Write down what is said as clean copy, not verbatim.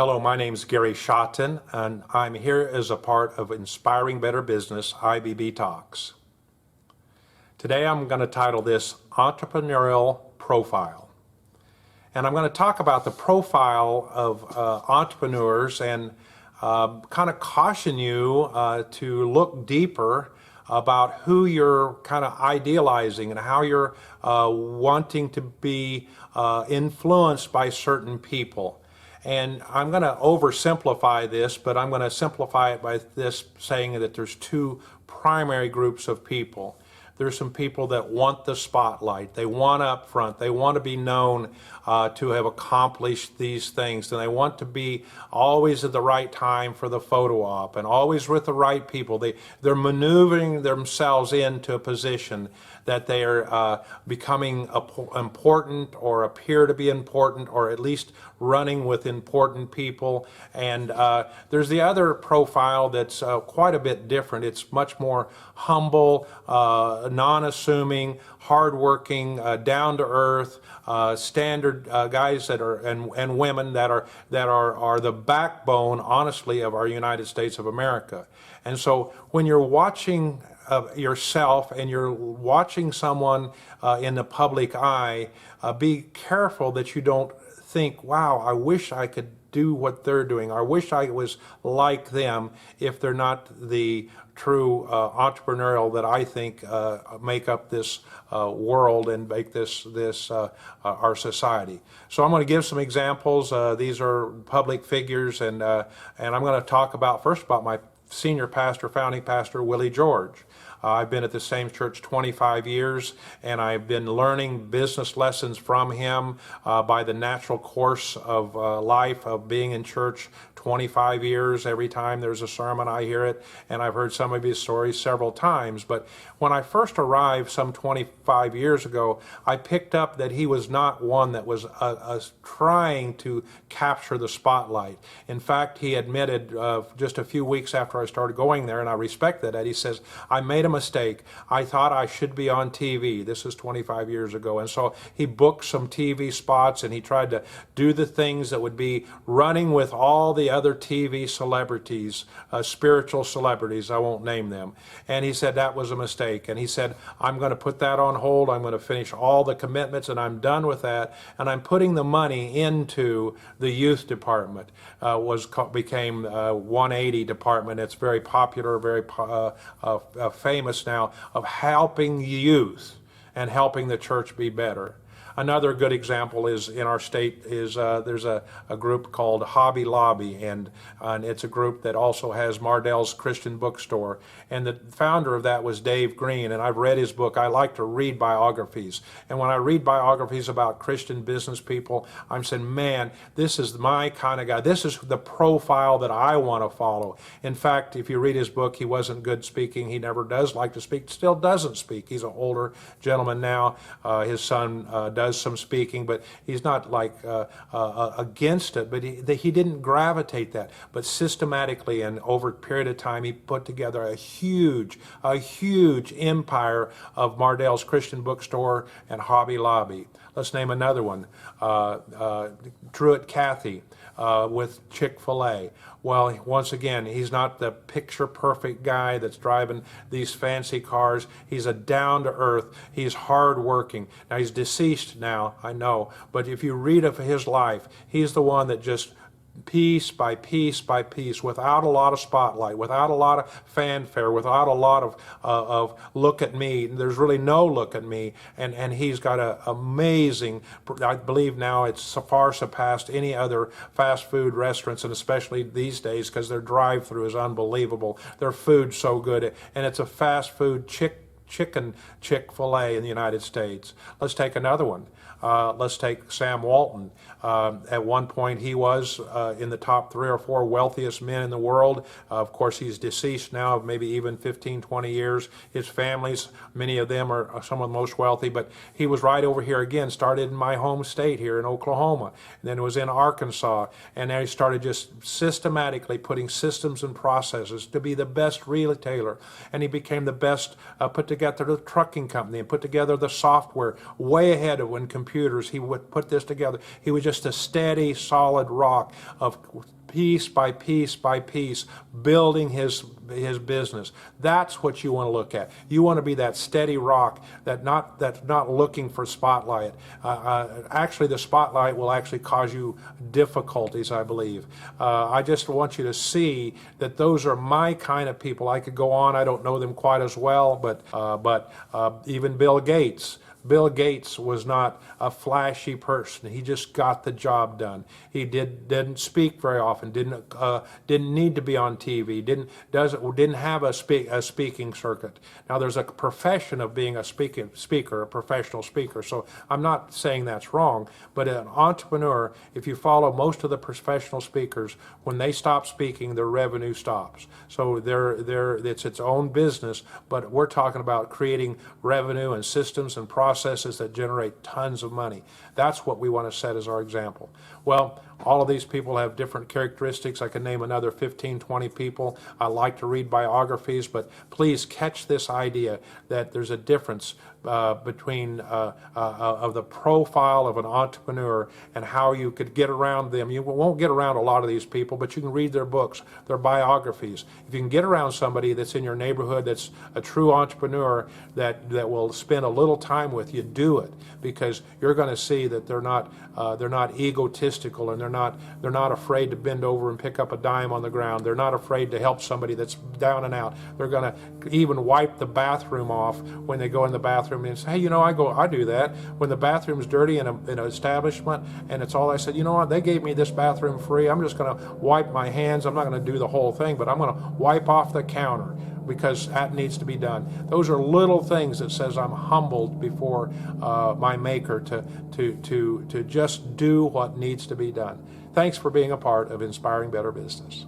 Hello, my name is Gary Shotton, and I'm here as a part of Inspiring Better Business IBB Talks. Today I'm going to title this Entrepreneurial Profile. And I'm going to talk about the profile of entrepreneurs and kind of caution you to look deeper about who you're kind of idealizing and how you're wanting to be influenced by certain people. And I'm going to oversimplify this, but I'm going to simplify it by this saying that there's two primary groups of people. There's some people that want the spotlight. They want up front. They want to be known to have accomplished these things. And they want to be always at the right time for the photo op and always with the right people. They're maneuvering themselves into a position that they are becoming important or appear to be important, or at least running with important people. And there's the other profile that's quite a bit different. It's much more humble, non-assuming, hardworking, down-to-earth, standard guys that are and women that are the backbone, honestly, of our United States of America. And so when you're watching yourself and you're watching someone in the public eye, be careful that you don't think, wow, I wish I could do what they're doing. I wish I was like them, if they're not the true entrepreneurial that I think make up this world and make this our society. So I'm going to give some examples. These are public figures, and I'm going to talk first about my senior pastor, founding pastor, Willie George. I've been at the same church 25 years, and I've been learning business lessons from him by the natural course of life of being in church 25 years. Every time there's a sermon, I hear it, and I've heard some of his stories several times. But when I first arrived some 25 years ago, I picked up that he was not one that was trying to capture the spotlight. In fact, he admitted just a few weeks after I started going there, and I respect that, he says, I made a mistake. I thought I should be on TV. This is 25 years ago. And so he booked some TV spots, and he tried to do the things that would be running with all the other TV celebrities, spiritual celebrities, I won't name them. And he said that was a mistake. And he said, I'm going to put that on hold. I'm going to finish all the commitments, and I'm done with that. And I'm putting the money into the youth department. Became 180 department. It's very popular, very famous now, of helping youth and helping the church be better. Another good example is in our state is there's a group called Hobby Lobby, and it's a group that also has Mardell's Christian Bookstore. And the founder of that was Dave Green, and I've read his book. I like to read biographies. And when I read biographies about Christian business people, I'm saying, man, this is my kind of guy. This is the profile that I want to follow. In fact, if you read his book, he wasn't good speaking. He never does like to speak, still doesn't speak. He's an older gentleman now. His son does some speaking, but he's not like against it, but he didn't gravitate that. But systematically and over a period of time, he put together a huge empire of Mardell's Christian Bookstore and Hobby Lobby. Let's name another one, Truett Cathy with Chick-fil-A. Well, once again, he's not the picture-perfect guy that's driving these fancy cars. He's a down-to-earth. He's hard-working. Now, he's deceased now, I know, but if you read of his life, he's the one that just piece by piece by piece, without a lot of spotlight, without a lot of fanfare, without a lot of look at me. There's really no look at me, and he's got an amazing, I believe now it's so far surpassed any other fast food restaurants, and especially these days because their drive-through is unbelievable. Their food's so good, and it's a fast food chicken Chick-fil-A in the United States. Let's take another one. Let's take Sam Walton. At one point, he was in the top 3 or 4 wealthiest men in the world. Of course, he's deceased now, of maybe even 15, 20 years. His families, many of them are some of the most wealthy, but he was right over here again, started in my home state here in Oklahoma, and then was in Arkansas, and then he started just systematically putting systems and processes to be the best retailer, and he became the best put together together the trucking company and put together the software way ahead of when computers. He would put this together. He was just a steady, solid rock of piece by piece by piece, building his business. That's what you want to look at. You want to be that steady rock that's not looking for spotlight. Actually, the spotlight will actually cause you difficulties, I believe. I just want you to see that those are my kind of people. I could go on. I don't know them quite as well, but even Bill Gates. Bill Gates was not a flashy person. He just got the job done. He didn't speak very often. Didn't need to be on TV. Didn't have a speaking circuit. Now there's a profession of being a speaker, a professional speaker. So I'm not saying that's wrong. But an entrepreneur, if you follow most of the professional speakers, when they stop speaking, their revenue stops. So it's its own business. But we're talking about creating revenue and systems and processes that generate tons of money. That's what we want to set as our example. Well, all of these people have different characteristics. I can name another 15, 20 people. I like to read biographies, but please catch this idea that there's a difference between of the profile of an entrepreneur and how you could get around them. You won't get around a lot of these people, but you can read their books, their biographies. If you can get around somebody that's in your neighborhood that's a true entrepreneur that will spend a little time with you, do it, because you're going to see that they're not egotistical, and they're not afraid to bend over and pick up a dime on the ground. They're not afraid to help somebody that's down and out. They're going to even wipe the bathroom off when they go in the bathroom and say, hey, I do that. When the bathroom's dirty in an establishment and it's all, I said, you know what, they gave me this bathroom free. I'm just going to wipe my hands. I'm not going to do the whole thing, but I'm going to wipe off the counter because that needs to be done. Those are little things that says I'm humbled before my Maker to just do what needs to be done. Thanks for being a part of Inspiring Better Business.